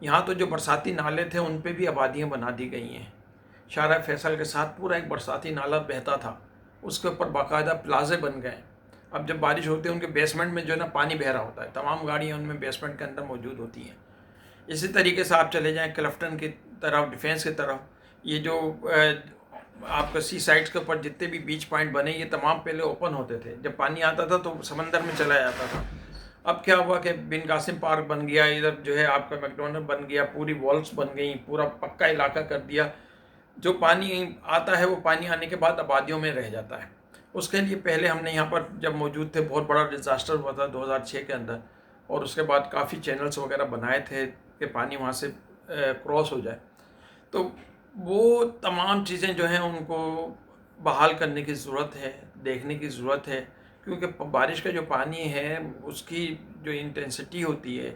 یہاں تو جو برساتی نالے تھے ان پہ بھی آبادیاں بنا دی گئی ہیں. شارع فیصل کے ساتھ پورا ایک برساتی نالا بہتا تھا، اس کے اوپر باقاعدہ پلازے بن گئے. اب جب بارش ہوتی ہے ان کے بیسمنٹ میں جو ہے نا پانی بہہ رہا ہوتا ہے، تمام گاڑیاں ان میں بیسمنٹ کے اندر موجود ہوتی ہیں. اسی طریقے سے آپ چلے جائیں کلفٹن کی طرف، ڈیفینس کی طرف. یہ جو آپ کا سی سائڈس کے اوپر جتنے بھی بیچ پوائنٹ بنے یہ تمام پہلے اوپن ہوتے تھے. جب پانی آتا تھا تو سمندر میں چلا جاتا تھا. اب کیا ہوا کہ بن قاسم پارک بن گیا، ادھر جو ہے آپ کا میک ڈونلڈ بن گیا، پوری والس بن گئی، پورا پکا علاقہ کر دیا. جو پانی آتا ہے وہ پانی آنے کے بعد آبادیوں میں رہ جاتا ہے. اس کے لیے پہلے ہم نے یہاں پر جب موجود تھے بہت بڑا ڈیزاسٹر ہوا تھا 2006 کے اندر، اور اس کے بعد کافی چینلز وغیرہ بنائے تھے کہ پانی وہاں سے کراس ہو جائے. تو وہ تمام چیزیں جو ہیں ان کو بحال کرنے کی ضرورت ہے، دیکھنے کی ضرورت ہے، کیونکہ بارش کا جو پانی ہے اس کی جو انٹینسٹی ہوتی ہے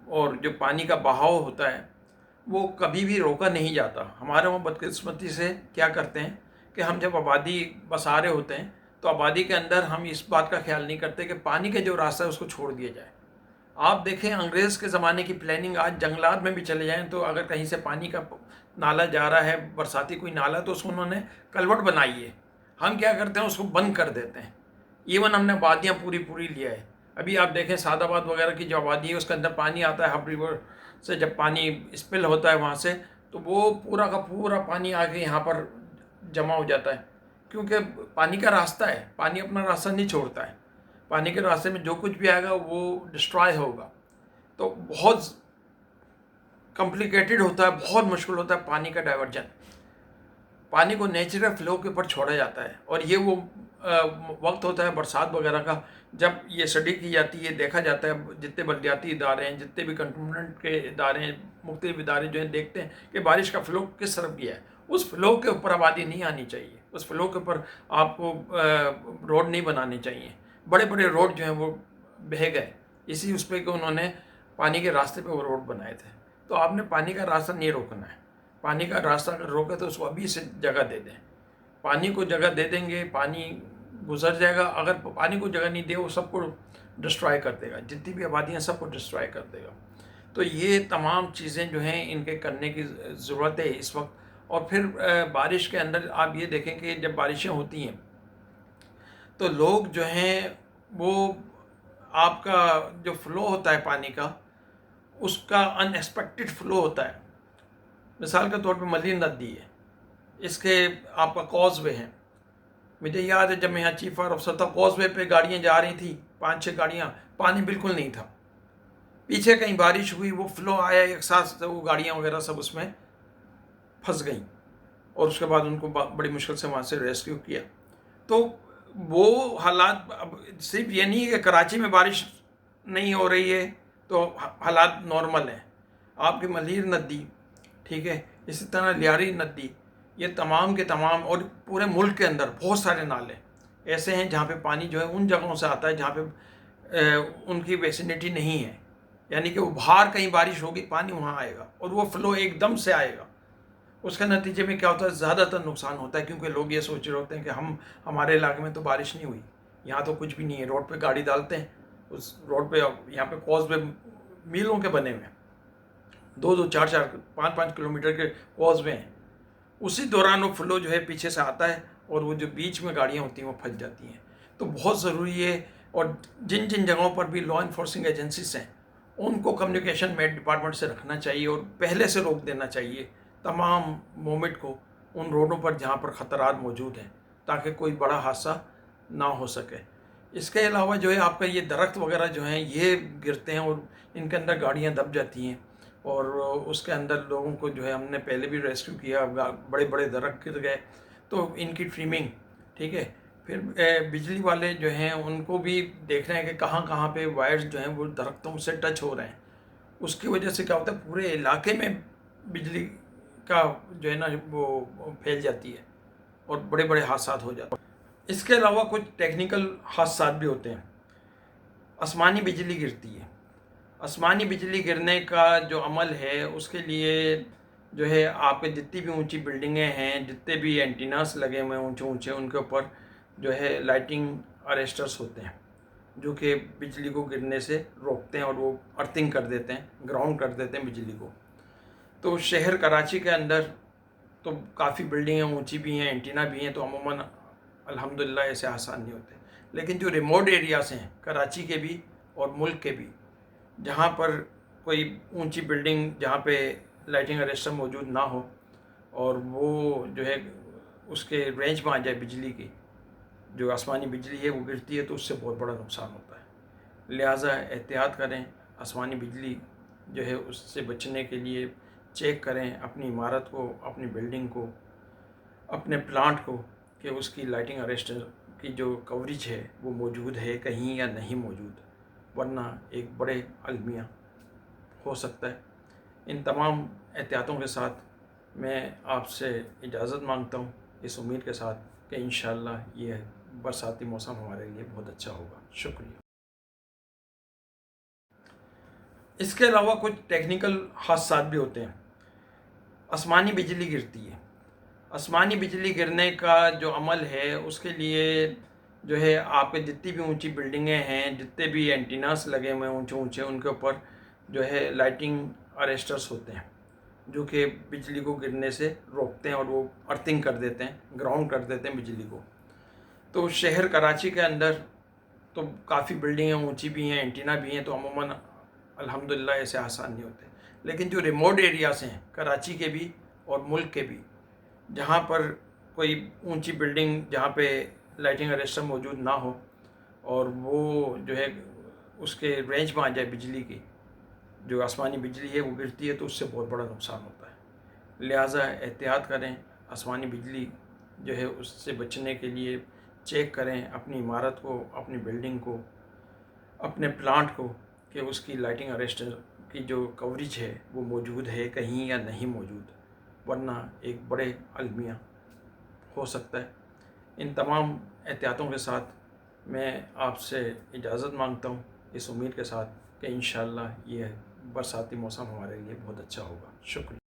اور جو پانی کا بہاؤ ہوتا ہے وہ کبھی بھی روکا نہیں جاتا. ہمارے وہاں بدقسمتی سے کیا کرتے ہیں کہ ہم جب آبادی بسا رہے ہوتے ہیں تو آبادی کے اندر ہم اس بات کا خیال نہیں کرتے کہ پانی کا جو راستہ ہے اس کو چھوڑ دیا جائے. آپ دیکھیں انگریز کے زمانے کی پلاننگ، آج جنگلات میں بھی چلے جائیں تو اگر کہیں سے پانی کا نالا جا رہا ہے، برساتی کوئی نالا، تو اس کو انہوں نے کلوٹ بنائی ہے. ہم کیا کرتے ہیں اس کو بند کر دیتے ہیں. ایون ہم نے آبادیاں پوری لیا ہے. ابھی آپ دیکھیں سعد آباد وغیرہ کی جو آبادی ہے اس کے اندر پانی آتا ہے ہب ریور سے، جب پانی اسپل ہوتا ہے وہاں سے تو وہ پورا کا پورا پانی آ کے یہاں پر جمع ہو جاتا ہے. کیونکہ پانی کا راستہ ہے، پانی اپنا راستہ نہیں چھوڑتا ہے. پانی کے راستے میں جو کچھ بھی آئے گا وہ ڈسٹرائے ہوگا. تو بہت کمپلیکیٹڈ ہوتا ہے، بہت مشکل ہوتا ہے پانی کا ڈائیورجن. پانی کو نیچرل فلو کے اوپر چھوڑا جاتا ہے، اور یہ وہ وقت ہوتا ہے برسات وغیرہ کا جب یہ اسٹڈی کی جاتی ہے، دیکھا جاتا ہے جتنے بلدیاتی ادارے ہیں، جتنے بھی کنٹونمنٹ کے ادارے ہیں، مختلف ادارے جو ہیں، دیکھتے ہیں کہ بارش کا فلو کس طرف گیا ہے. اس فلو کے اوپر آبادی نہیں آنی چاہیے، اس فلو کے اوپر آپ کو روڈ نہیں بنانے چاہیے. بڑے بڑے روڈ جو ہیں وہ بہہ گئے اسی اس پہ کہ انہوں نے پانی کے راستے پہ وہ روڈ بنائے تھے. تو آپ نے پانی کا راستہ نہیں روکنا ہے. پانی کا راستہ اگر روکے تو اس کو ابھی سے جگہ دے دیں. پانی کو جگہ دے دیں گے پانی گزر جائے گا. اگر پانی کو جگہ نہیں دے وہ سب کو ڈسٹرائے کر دے گا، جتنی بھی آبادیاں سب کو ڈسٹرائے کر دے گا. تو یہ تمام چیزیں جو ہیں ان کے کرنے کی ضرورت ہے اس وقت. اور پھر بارش کے اندر آپ یہ دیکھیں کہ جب بارشیں ہوتی ہیں تو لوگ جو ہیں وہ آپ کا جو فلو ہوتا ہے پانی کا اس کا ان ایکسپیکٹڈ فلو ہوتا ہے. مثال کے طور پہ ملی ندی ہے، اس کے آپ کا کوز وے ہیں. مجھے یاد ہے جب میں یہاں چیف آفیسر تھا، کوز وے پہ گاڑیاں جا رہی تھیں 5-6 گاڑیاں، پانی بالکل نہیں تھا. پیچھے کہیں بارش ہوئی، وہ فلو آیا ایک ساتھ، وہ گاڑیاں وغیرہ سب اس میں پھنس گئیں، اور اس کے بعد ان کو بڑی مشکل سے وہاں سے ریسکیو کیا. تو وہ حالات اب صرف یہ نہیں ہے کہ کراچی میں بارش نہیں ہو رہی ہے تو حالات نارمل ہیں. آپ کی ملیر ندی، ٹھیک ہے، اسی طرح لیاری ندی، یہ تمام کے تمام، اور پورے ملک کے اندر بہت سارے نالے ایسے ہیں جہاں پہ پانی جو ہے ان جگہوں سے آتا ہے جہاں پہ ان کی ویسینٹی نہیں ہے. یعنی کہ وہ باہر کہیں بارش ہوگی پانی وہاں آئے گا اور وہ فلو ایک دم سے آئے گا. اس کے نتیجے میں کیا ہوتا ہے، زیادہ تر نقصان ہوتا ہے، کیونکہ لوگ یہ سوچ رہے ہوتے ہیں کہ ہمارے علاقے میں تو بارش نہیں ہوئی، یہاں تو کچھ بھی نہیں ہے. روڈ پہ گاڑی ڈالتے ہیں، اس روڈ پہ یہاں پہ کوز وے میلوں کے بنے ہوئے ہیں، 2-2, 4-4, 5-5 کلومیٹر کے کوز وے ہیں. اسی دوران وہ فلو جو ہے پیچھے سے آتا ہے اور وہ جو بیچ میں گاڑیاں ہوتی ہیں وہ پھنس جاتی ہیں. تو بہت ضروری ہے. اور جن جن جگہوں پر بھی لا انفورسنگ ایجنسیز ہیں ان کو کمیونیکیشن میں ڈپارٹمنٹ سے رکھنا چاہیے اور پہلے سے روک دینا چاہیے تمام موومنٹ کو ان روڈوں پر جہاں پر خطرات موجود ہیں، تاکہ کوئی بڑا حادثہ نہ ہو سکے. اس کے علاوہ جو ہے آپ کا یہ درخت وغیرہ جو ہیں یہ گرتے ہیں اور ان کے اندر گاڑیاں دب جاتی ہیں، اور اس کے اندر لوگوں کو جو ہے ہم نے پہلے بھی ریسکیو کیا. بڑے بڑے درخت گر گئے تو ان کی ٹریمنگ، ٹھیک ہے. پھر بجلی والے جو ہیں ان کو بھی دیکھنا ہے کہ کہاں کہاں پہ وائرز جو ہیں وہ درختوں سے ٹچ ہو رہے ہیں. اس کی وجہ سے کیا ہوتا ہے پورے علاقے میں بجلی کا جو ہے نا وہ پھیل جاتی ہے اور بڑے بڑے حادثات ہو جاتے ہیں. اس کے علاوہ کچھ ٹیکنیکل حادثات بھی ہوتے ہیں. آسمانی بجلی گرتی ہے. آسمانی بجلی گرنے کا جو عمل ہے اس کے لیے جو ہے آپ کے جتنی بھی اونچی بلڈنگیں ہیں، جتنے بھی اینٹیناس لگے ہوئے ہیں اونچے اونچے، ان کے اوپر جو ہے لائٹنگ اریسٹرس ہوتے ہیں. جو کہ بجلی کو گرنے سے روکتے ہیں اور وہ ارتھنگ کر دیتے ہیں، گراؤنڈ کر دیتے ہیں بجلی کو۔ تو شہر کراچی کے اندر تو کافی بلڈنگیں اونچی بھی ہیں، اینٹینا بھی ہیں، تو عموماً الحمدللہ ایسے آسان نہیں ہوتے۔ لیکن جو ریموٹ ایریاز ہیں کراچی کے بھی اور ملک کے بھی، جہاں پر کوئی اونچی بلڈنگ جہاں پہ لائٹنگ ارسٹر موجود نہ ہو اور وہ جو ہے اس کے رینج میں آ جائے بجلی کی، جو آسمانی بجلی ہے وہ گرتی ہے تو اس سے بہت بڑا نقصان ہوتا ہے۔ لہٰذا احتیاط کریں، آسمانی بجلی جو ہے اس سے بچنے کے لیے چیک کریں اپنی عمارت کو، اپنی بلڈنگ کو، اپنے پلانٹ کو، کہ اس کی لائٹنگ ارسٹر کی جو کوریج ہے وہ موجود ہے کہیں یا نہیں موجود، ورنہ ایک بڑے المیہ ہو سکتا ہے۔ ان تمام احتیاطوں کے ساتھ میں آپ سے اجازت مانگتا ہوں، اس امید کے ساتھ کہ انشاءاللہ یہ برساتی موسم ہمارے لیے بہت اچھا ہوگا۔ شکریہ۔ اس کے علاوہ کچھ ٹیکنیکل حادثات بھی ہوتے ہیں۔ آسمانی بجلی گرتی ہے۔ آسمانی بجلی گرنے کا جو عمل ہے اس کے لیے جو ہے آپ کے جتنی بھی اونچی بلڈنگیں ہیں، جتنے بھی اینٹیناس لگے ہوئے ہیں اونچے اونچے، ان کے اوپر جو ہے لائٹنگ ارسٹرس ہوتے ہیں جو کہ بجلی کو گرنے سے روکتے ہیں اور وہ ارتھنگ کر دیتے ہیں، گراؤنڈ کر دیتے ہیں بجلی کو۔ تو شہر کراچی کے اندر تو کافی بلڈنگیں اونچی بھی ہیں، اینٹینا بھی ہیں، تو عموماً الحمدللہ ایسے آسان نہیں ہوتے۔ لیکن جو ریموٹ ایریاز ہیں کراچی کے بھی اور ملک کے بھی، جہاں پر کوئی اونچی بلڈنگ جہاں پہ لائٹنگ ارسٹر موجود نہ ہو اور وہ جو ہے اس کے رینج میں آ جائے بجلی کی، جو آسمانی بجلی ہے وہ گرتی ہے تو اس سے بہت بڑا نقصان ہوتا ہے۔ لہٰذا احتیاط کریں، آسمانی بجلی جو ہے اس سے بچنے کے لیے چیک کریں اپنی عمارت کو، اپنی بلڈنگ کو، اپنے پلانٹ کو، کہ اس کی لائٹنگ ارسٹر کی جو کوریج ہے وہ موجود ہے کہیں یا نہیں موجود، ورنہ ایک بڑے المیہ ہو سکتا ہے۔ ان تمام احتیاطوں کے ساتھ میں آپ سے اجازت مانگتا ہوں، اس امید کے ساتھ کہ انشاءاللہ یہ برساتی موسم ہمارے لیے بہت اچھا ہوگا۔ شکریہ۔